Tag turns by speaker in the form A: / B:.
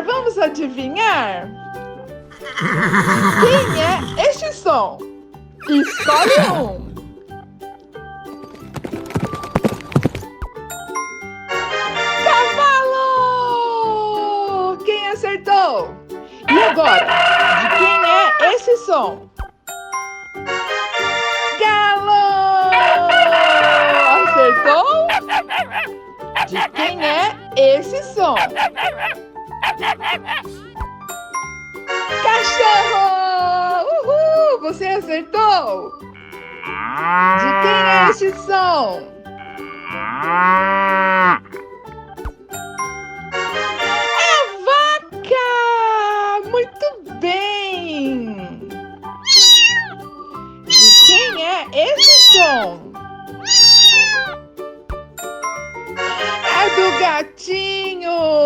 A: Vamos adivinhar? Quem é este som? Escolhe um. Cavalo! Quem acertou? E agora, de quem é esse som? Galo! Acertou? De quem é esse som? Cachorro! Uhul! Você acertou! De quem é esse som?